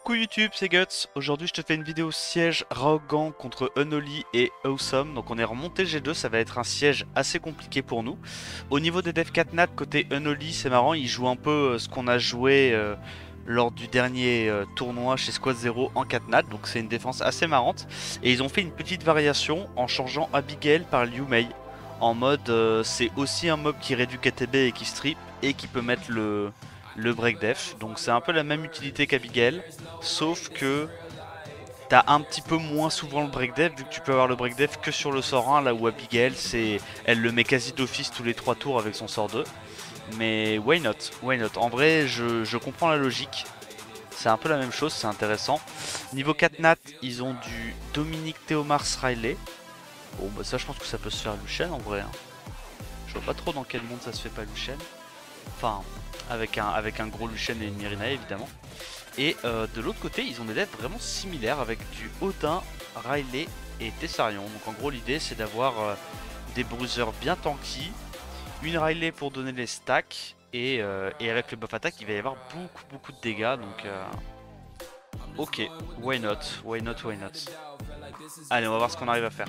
Coucou YouTube, c'est Guts. Aujourd'hui je te fais une vidéo siège Raogan contre Unholy et Awesome. Donc on est remonté G2, ça va être un siège assez compliqué pour nous. Au niveau des devs 4 nat côté Unholy, c'est marrant, ils jouent un peu ce qu'on a joué lors du dernier tournoi chez Squad 0 en 4 nat. Donc c'est une défense assez marrante. Et ils ont fait une petite variation en changeant Abigail par Liu Mei. En mode c'est aussi un mob qui réduit KTB et qui strip et qui peut mettre le break def. Donc c'est un peu la même utilité qu'Abigail, sauf que t'as un petit peu moins souvent le break def, vu que tu peux avoir le break def que sur le sort 1, là où Abigail elle le met quasi d'office tous les 3 tours avec son sort 2. Mais why not, why not. En vrai je comprends la logique, c'est un peu la même chose, c'est intéressant. Niveau 4 nat, ils ont du Dominique Théomars Riley. Bon bah ça je pense que ça peut se faire Lucian en vrai, hein. Je vois pas trop dans quel monde ça se fait pas Lucian. Enfin, avec un gros Lucian et une Mirina évidemment. Et de l'autre côté, ils ont des devs vraiment similaires avec du Odin, Riley et Tessarion. Donc en gros, l'idée c'est d'avoir des bruisers bien tanky, une Riley pour donner les stacks, et avec le buff attack, il va y avoir beaucoup de dégâts. Donc ok, why not, why not, why not. Allez, on va voir ce qu'on arrive à faire.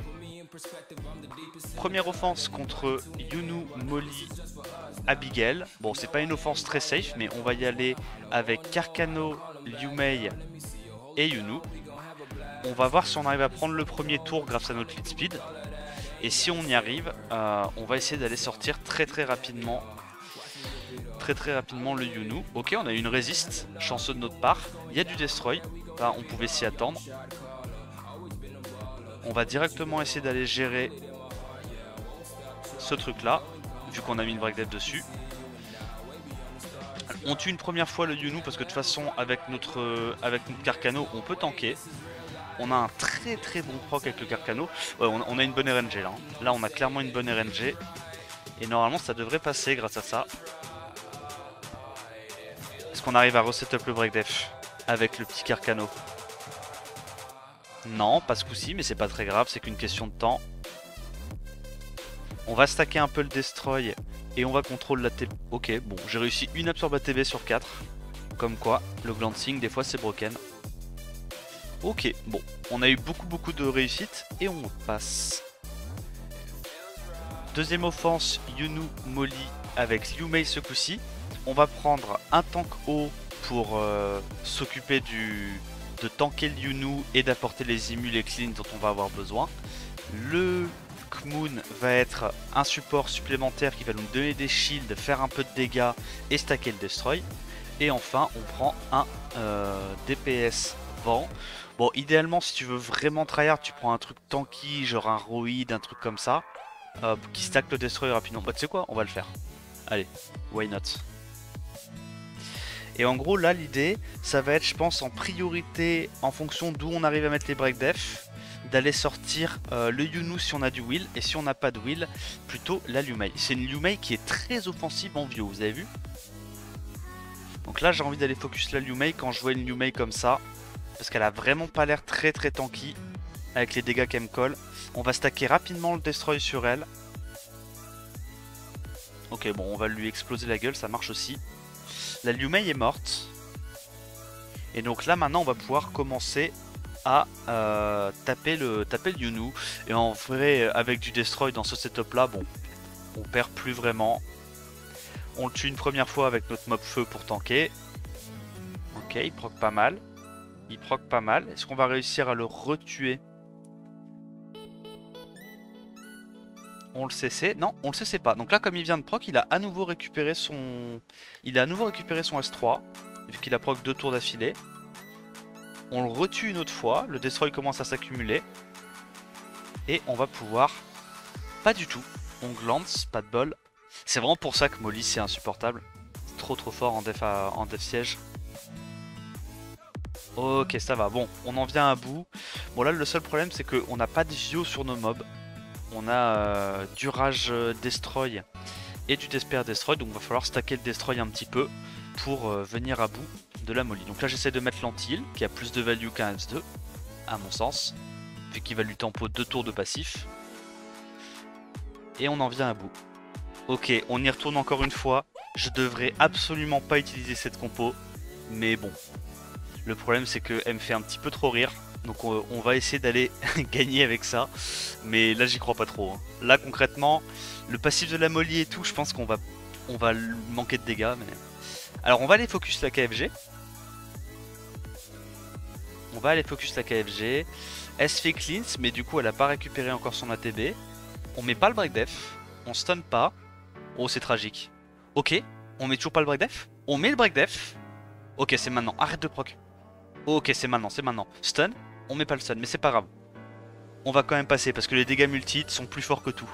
Première offense contre Yunu, Molly, Abigail. Bon, c'est pas une offense très safe, mais on va y aller avec Carcano, Liu Mei et Yunu. On va voir si on arrive à prendre le premier tour grâce à notre lead speed. Et si on y arrive, on va essayer d'aller sortir très rapidement. Très rapidement le Yunu. Ok, on a eu une résiste, chanceux de notre part. Il y a du destroy, là, on pouvait s'y attendre. On va directement essayer d'aller gérer ce truc là, vu qu'on a mis une break dev dessus. On tue une première fois le Yunu parce que de toute façon avec notre Carcano on peut tanker. On a un très bon proc avec le Carcano. Ouais, on a une bonne RNG là. Là on a clairement une bonne RNG. Et normalement ça devrait passer grâce à ça. Est-ce qu'on arrive à resetup le break def avec le petit Carcano? Non, pas ce coup-ci, mais c'est pas très grave, c'est qu'une question de temps. On va stacker un peu le destroy et on va contrôler la TB. Ok, bon, j'ai réussi une absorbe ATB sur 4. Comme quoi, le glancing, des fois, c'est broken. Ok, bon, on a eu beaucoup de réussite et on passe. Deuxième offense, Yunu, Molly avec Liu Mei ce coup-ci. On va prendre un tank haut pour s'occuper de tanker le Yunu et d'apporter les immules et clean dont on va avoir besoin. Le Kmoon va être un support supplémentaire qui va nous donner des shields, faire un peu de dégâts et stacker le destroy. Et enfin on prend un DPS vent. Bon, idéalement si tu veux vraiment tryhard, tu prends un truc tanky, genre un Roid, un truc comme ça, qui stack le destroy rapidement. Bah tu sais quoi, on va le faire. Allez, why not. Et en gros là l'idée ça va être, je pense, en priorité en fonction d'où on arrive à mettre les break def, d'aller sortir le Yunu si on a du will, et si on n'a pas de will, plutôt la Liu Mei. C'est une Liu Mei qui est très offensive en Vio, vous avez vu? Donc là j'ai envie d'aller focus la Liu Mei quand je vois une Liu Mei comme ça, parce qu'elle a vraiment pas l'air très tanky avec les dégâts qu'elle me colle. On va stacker rapidement le destroy sur elle. Ok, bon, on va lui exploser la gueule, ça marche aussi. La Liu Mei est morte. Et donc là maintenant on va pouvoir commencer à taper le Yunu. Et en vrai, avec du destroy dans ce setup là, bon, on perd plus vraiment. On le tue une première fois avec notre mob feu pour tanker. Ok, il proc pas mal. Il proc pas mal. Est-ce qu'on va réussir à le retuer? On le CC? Non, on le CC pas. Donc là, comme il vient de proc, il a à nouveau récupéré son S3, vu qu'il a proc 2 tours d'affilée. On le retue une autre fois, le destroy commence à s'accumuler. Et on va pouvoir... Pas du tout. On glance, pas de bol. C'est vraiment pour ça que Molly c'est insupportable. Trop fort en def siège. Ok, ça va. Bon, on en vient à bout. Bon là, le seul problème c'est qu'on n'a pas de Vio sur nos mobs. On a du Rage Destroy et du Despair Destroy, donc il va falloir stacker le Destroy un petit peu pour venir à bout de la Molly. Donc là j'essaie de mettre l'anti-heal qui a plus de value qu'un S2 à mon sens, vu qu'il va lui tempo 2 tours de passif. Et on en vient à bout. Ok, on y retourne encore une fois. Je devrais absolument pas utiliser cette compo, mais bon, Le problème c'est qu'elle me fait un petit peu trop rire. Donc on va essayer d'aller gagner avec ça. Mais là j'y crois pas trop. Hein. Là concrètement, le passif de la Molly et tout, je pense qu'on va manquer de dégâts. Mais... Alors on va aller focus la KFG. On va aller focus la KFG. Elle se fait cleanse, mais du coup elle a pas récupéré encore son ATB. On met pas le break def. On stun pas. Oh c'est tragique. Ok, on met toujours pas le break def. On met le break def. Ok c'est maintenant, arrête de proc. Ok c'est maintenant, c'est maintenant. Stun, on met pas le stun, mais c'est pas grave. On va quand même passer parce que les dégâts multi sont plus forts que tout.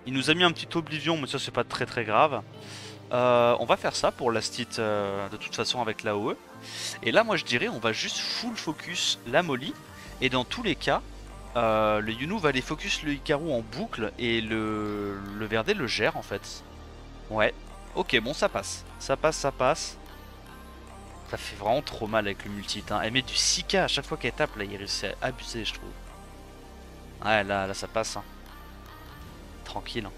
Il nous a mis un petit oblivion, mais ça c'est pas très très grave. On va faire ça pour last hit de toute façon avec l'AOE. Et là moi je dirais on va juste full focus la Molly. Et dans tous les cas, le Yunu va aller focus le Hikaru en boucle et le Verdé le gère en fait. Ouais, ok bon ça passe. Ça passe, ça passe. Ça fait vraiment trop mal avec le multi hein. Elle met du 6k à chaque fois qu'elle tape là, il réussit à abuser je trouve. Ouais là ça passe hein. Tranquille hein.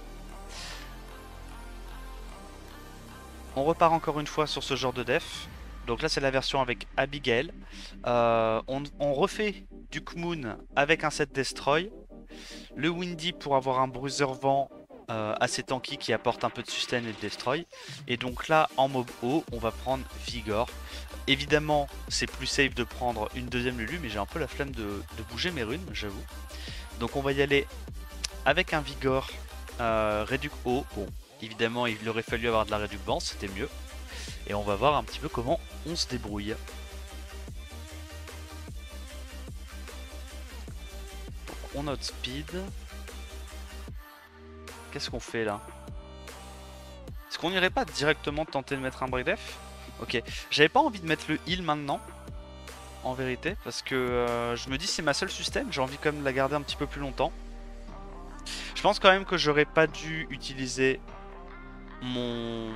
On repart encore une fois sur ce genre de def. Donc là c'est la version avec Abigail. On refait du Kmoon avec un set Destroy. Le Windy pour avoir un bruiser vent assez tanky qui apporte un peu de sustain et de Destroy. Et donc là en mob haut on va prendre Vigor. Évidemment c'est plus safe de prendre une deuxième Lulu, mais j'ai un peu la flemme de bouger mes runes j'avoue. Donc on va y aller avec un Vigor réduc haut. Bon évidemment il aurait fallu avoir de la réduc bas, c'était mieux. Et on va voir un petit peu comment on se débrouille. Donc on note speed. Qu'est-ce qu'on fait là? Est-ce qu'on irait pas directement tenter de mettre un break def? Ok, j'avais pas envie de mettre le heal maintenant, en vérité, parce que je me dis c'est ma seule sustain, j'ai envie quand même de la garder un petit peu plus longtemps. Je pense quand même que j'aurais pas dû utiliser mon...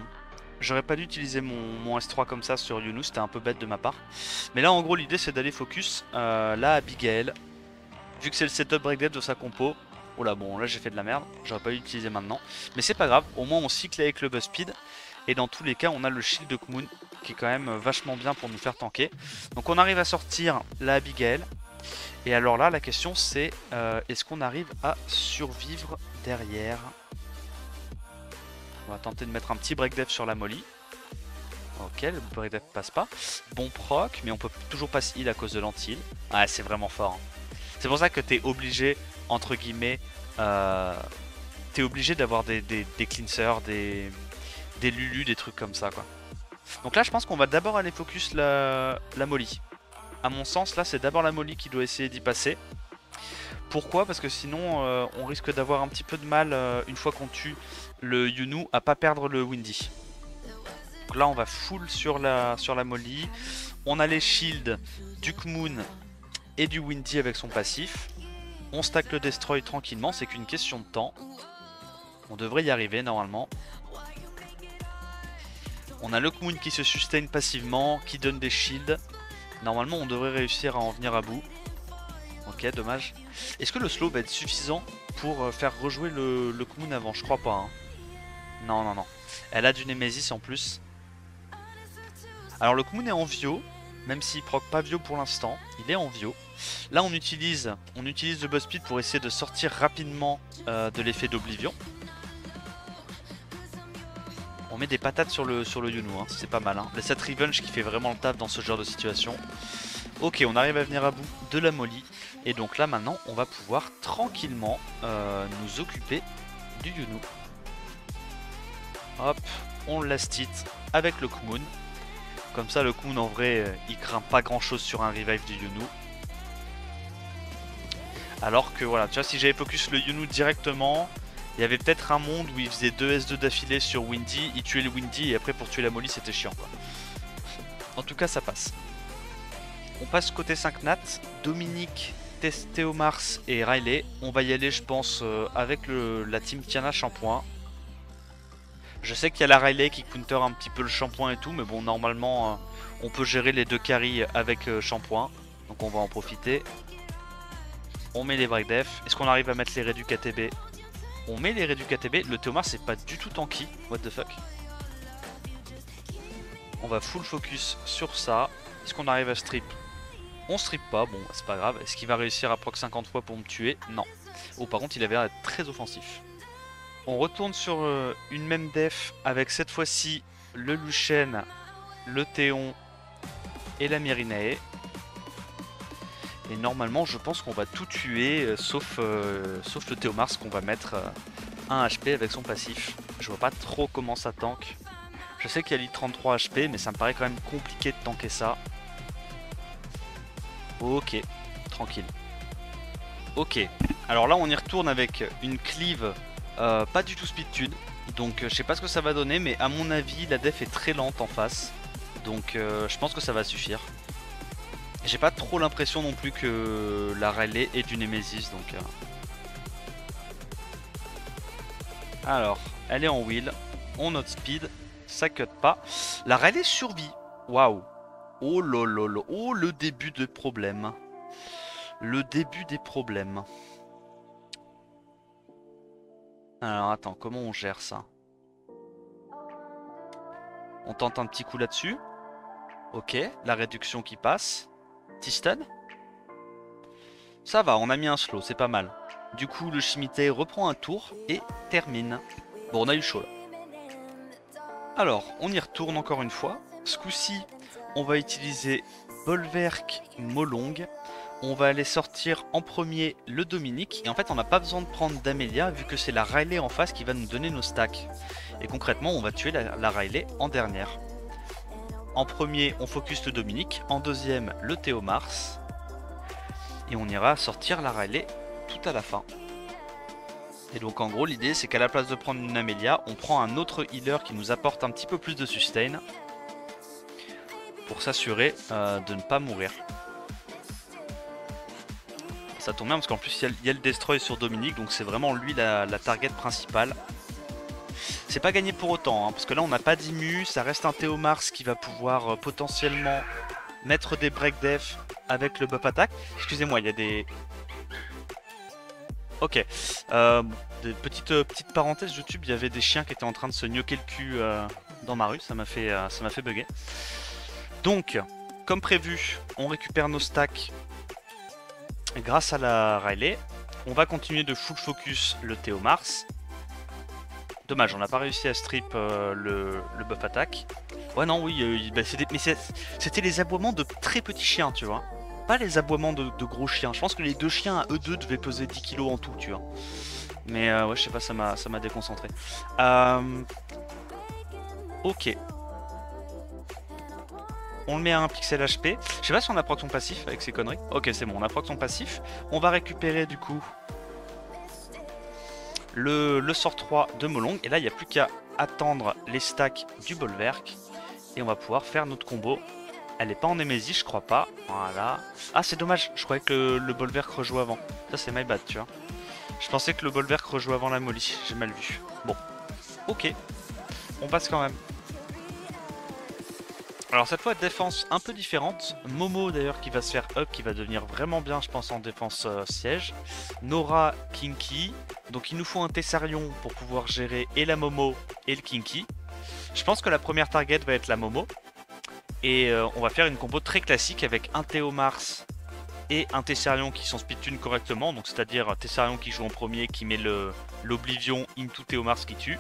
mon S3 comme ça sur Yunu, c'était un peu bête de ma part. Mais là en gros l'idée c'est d'aller focus là Abigail. Vu que c'est le setup break def de sa compo. Oh là bon là j'ai fait de la merde, j'aurais pas dû l'utiliser maintenant. Mais c'est pas grave, au moins on cycle avec le buzz speed. Et dans tous les cas on a le shield de Kmoon qui est quand même vachement bien pour nous faire tanker. Donc on arrive à sortir la Abigail. Et alors là la question c'est est-ce qu'on arrive à survivre derrière? On va tenter de mettre un petit break def sur la Molly. Ok, le break def passe pas. Bon proc, mais on peut toujours pas se heal à cause de l'anti-heal. Ouais, c'est vraiment fort. Hein. C'est pour ça que t'es obligé, entre guillemets, t'es obligé d'avoir des cleansers, des Lulu, des trucs comme ça quoi. Donc là je pense qu'on va d'abord aller focus la Molly. À mon sens là c'est d'abord la Molly qui doit essayer d'y passer. Pourquoi? Parce que sinon on risque d'avoir un petit peu de mal une fois qu'on tue le Yunu à pas perdre le Windy. Donc là on va full sur la Molly. On a les shields du Kmoon et du Windy avec son passif. On stack le Destroy tranquillement, c'est qu'une question de temps. On devrait y arriver normalement. On a le Kmoon qui se sustain passivement, qui donne des shields. Normalement on devrait réussir à en venir à bout. Ok, dommage. Est-ce que le slow va être suffisant pour faire rejouer le Kmoon avant? Je crois pas. Hein. Non, non, non. Elle a du Nemesis en plus. Alors le Kmoon est en Vio, même s'il proc pas Vio pour l'instant. Il est en Vio. Là on utilise le buzz speed pour essayer de sortir rapidement de l'effet d'Oblivion. On met des patates sur le Yunu, hein. C'est pas mal. Hein. Le set Revenge qui fait vraiment le taf dans ce genre de situation. Ok, on arrive à venir à bout de la Molly. Et donc là maintenant on va pouvoir tranquillement nous occuper du Yunu. Hop, on last hit avec le Kmoon. Comme ça le Kmoon en vrai il craint pas grand chose sur un revive du Yunu. Alors que voilà, tu vois, si j'avais focus le Yunu directement, il y avait peut-être un monde où il faisait 2 S2 d'affilée sur Windy, il tuait le Windy et après pour tuer la Molly c'était chiant quoi. En tout cas ça passe. On passe côté 5 nat, Dominique, Théomars et Riley. On va y aller je pense avec la team Tiana Shampoing. Je sais qu'il y a la Riley qui counter un petit peu le Shampoing et tout, mais bon normalement on peut gérer les deux carries avec Shampoing. Donc on va en profiter. On met les break def. Est-ce qu'on arrive à mettre les réducs ATB? On met les réducs ATB. Le Théomars c'est pas du tout tanky. What the fuck. On va full focus sur ça. Est-ce qu'on arrive à strip? On strip pas, bon c'est pas grave. Est-ce qu'il va réussir à proc 50 fois pour me tuer? Non. Oh par contre il avait l'air d'être très offensif. On retourne sur une même def avec cette fois-ci le Luchen, le Théon et la Myrinae. Et normalement je pense qu'on va tout tuer sauf le Théomars qu'on va mettre 1 HP avec son passif. Je vois pas trop comment ça tank. Je sais qu'il y a lit 33 HP mais ça me paraît quand même compliqué de tanker ça. Ok, tranquille. Ok, alors là on y retourne avec une cleave pas du tout speed tune. Donc je sais pas ce que ça va donner mais à mon avis la def est très lente en face. Donc je pense que ça va suffire. J'ai pas trop l'impression non plus que la Rayleigh est du Nemesis donc... Alors, elle est en wheel, on note speed, ça cut pas. La Rayleigh survit, waouh. Oh lololo, oh le début de problème. Le début des problèmes. Alors attends, comment on gère ça? On tente un petit coup là-dessus. Ok, la réduction qui passe. T-stun. Ça va, on a mis un slow, c'est pas mal. Du coup, le Shimite reprend un tour et termine. Bon, on a eu chaud là. Alors, on y retourne encore une fois. Ce coup-ci, on va utiliser Bolverk Molong. On va aller sortir en premier le Dominique. Et en fait, on n'a pas besoin de prendre d'Amelia vu que c'est la Rayleigh en face qui va nous donner nos stacks. Et concrètement, on va tuer la Rayleigh en dernière. En premier, on focus le Dominique. En deuxième, le Théomars. Et on ira sortir la Rayleigh tout à la fin. Et donc en gros, l'idée c'est qu'à la place de prendre une Amelia, on prend un autre healer qui nous apporte un petit peu plus de sustain. Pour s'assurer de ne pas mourir. Ça tombe bien parce qu'en plus il y a le Destroy sur Dominique. Donc c'est vraiment lui la target principale. C'est pas gagné pour autant, hein, parce que là on n'a pas d'immu, ça reste un Théomars qui va pouvoir potentiellement mettre des break def avec le buff attack. Excusez-moi, il y a des... Ok, des petites parenthèses YouTube, il y avait des chiens qui étaient en train de se gnoquer le cul dans ma rue, ça m'a fait bugger. Donc, comme prévu, on récupère nos stacks grâce à la Rayleigh. On va continuer de full focus le Théomars. Dommage, on n'a pas réussi à strip le buff attack. Ouais non oui, bah, c'était les aboiements de très petits chiens, tu vois. Pas les aboiements de gros chiens. Je pense que les deux chiens à eux deux devaient peser 10 kilos en tout, tu vois. Mais ouais, je sais pas, ça m'a déconcentré. Ok. On le met à 1 pixel HP. Je sais pas si on a proc son passif avec ces conneries. Ok, c'est bon, on a proc son passif. On va récupérer du coup le sort 3 de Molong. Et là, il n'y a plus qu'à attendre les stacks du Bolverk. Et on va pouvoir faire notre combo. Elle est pas en Nemesis, je crois pas. Voilà. Ah, c'est dommage. Je croyais que le Bolverk rejoue avant. Ça, c'est my bad, tu vois. Je pensais que le Bolverk rejoue avant la Molly. J'ai mal vu. Bon. Ok. On passe quand même. Alors cette fois, défense un peu différente. Momo d'ailleurs qui va se faire up, qui va devenir vraiment bien, je pense, en défense siège. Nora, Kinky. Donc il nous faut un Tessarion pour pouvoir gérer et la Momo et le Kinky. Je pense que la première target va être la Momo. Et on va faire une combo très classique avec un Théomars et un Tessarion qui sont speedtune correctement. Donc c'est-à-dire Tessarion qui joue en premier, qui met l'Oblivion into Théomars qui tue.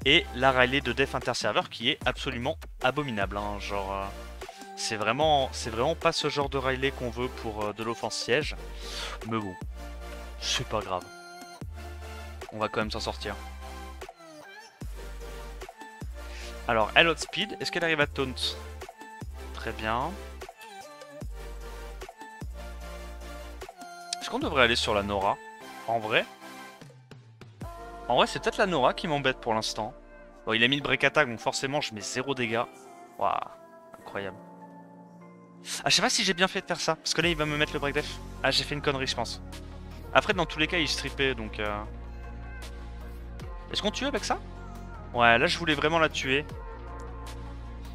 Et la Rayleigh de def interserveur qui est absolument abominable. Hein. Genre, c'est vraiment pas ce genre de Rayleigh qu'on veut pour de l'offense siège. Mais bon, c'est pas grave. On va quand même s'en sortir. Alors, elle outspeed. Est-ce qu'elle arrive à taunt? Très bien. Est-ce qu'on devrait aller sur la Nora? En vrai, c'est peut-être la Nora qui m'embête pour l'instant. Bon, il a mis le break attack, donc forcément je mets 0 dégâts. Waouh, incroyable. Ah, je sais pas si j'ai bien fait de faire ça, parce que là il va me mettre le break def. Ah, j'ai fait une connerie, je pense. Après, dans tous les cas, il strippait, donc... Est-ce qu'on tue avec ça? Ouais, là je voulais vraiment la tuer.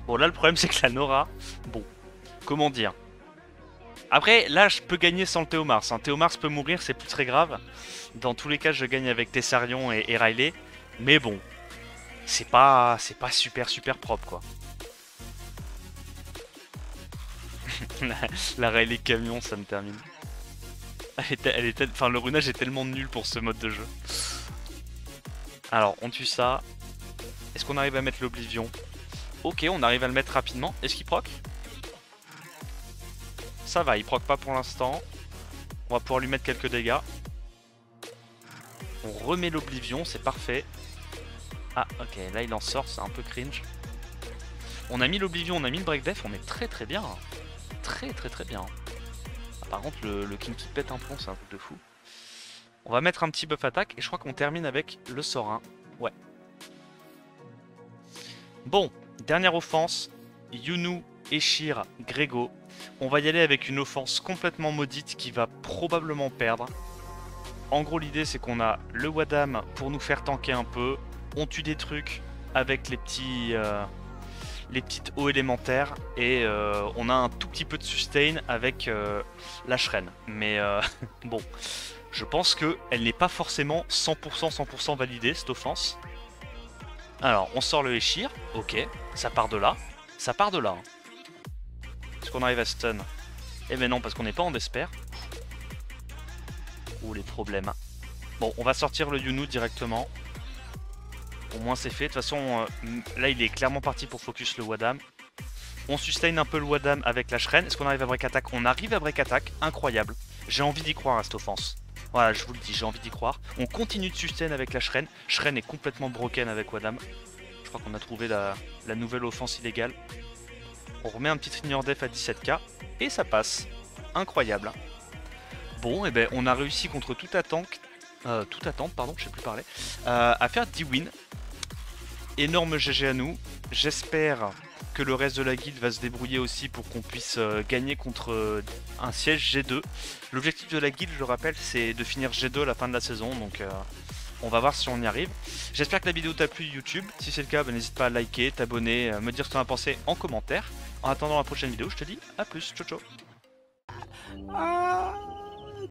Bon, là le problème c'est que la Nora... Bon, comment dire? Après, là je peux gagner sans le Théomars. Un Théomars peut mourir, c'est plus très grave. Dans tous les cas, je gagne avec Tessarion et Rayleigh. Mais bon, c'est pas super propre, quoi. La Riley camion, ça me termine. Enfin, le runage est tellement nul pour ce mode de jeu. Alors, on tue ça. Est-ce qu'on arrive à mettre l'Oblivion? Ok, on arrive à le mettre rapidement. Est-ce qu'il proc? Ça va, il proc pas pour l'instant. On va pouvoir lui mettre quelques dégâts. On remet l'Oblivion, c'est parfait. Ah, ok, là il en sort, c'est un peu cringe. On a mis l'Oblivion, on a mis le Break Def, on est très très bien. Très très très bien. Ah, par contre, le King qui pète un plomb, c'est un truc de fou. On va mettre un petit buff attaque et je crois qu'on termine avec le Sorin. Ouais. Bon, dernière offense. Yunu, Eshir, Grego. On va y aller avec une offense complètement maudite qui va probablement perdre. En gros, l'idée c'est qu'on a le Wadam pour nous faire tanker un peu. On tue des trucs avec les petites eaux élémentaires. Et on a un tout petit peu de sustain avec la Shren. Mais bon, je pense qu'elle n'est pas forcément 100% validée cette offense. Alors, on sort le Eshir. Ok, ça part de là. Ça part de là. Hein. Est-ce qu'on arrive à stun? Eh ben non, parce qu'on n'est pas en despair. Ouh, les problèmes. Bon, on va sortir le Yunu directement. Au moins c'est fait. De toute façon, là il est clairement parti pour focus le Wadam. On sustain un peu le Wadam avec la Shren. Est-ce qu'on arrive à break attack? On arrive à break attack. Incroyable. J'ai envie d'y croire à cette offense. Voilà, je vous le dis, j'ai envie d'y croire. On continue de sustain avec la Shren. Shren est complètement broken avec Wadam. Je crois qu'on a trouvé la nouvelle offense illégale. On remet un petit trigger def à 17k. Et ça passe. Incroyable. Bon, et ben on a réussi contre toute attente, pardon, je sais plus parler, à faire 10 wins. Énorme GG à nous. J'espère que le reste de la guilde va se débrouiller aussi pour qu'on puisse gagner contre un siège G2. L'objectif de la guilde, je le rappelle, c'est de finir G2 à la fin de la saison, donc on va voir si on y arrive. J'espère que la vidéo t'a plu YouTube. Si c'est le cas, ben, n'hésite pas à liker, t'abonner, me dire ce que tu en as pensé en commentaire. En attendant la prochaine vidéo, je te dis à plus, ciao ciao.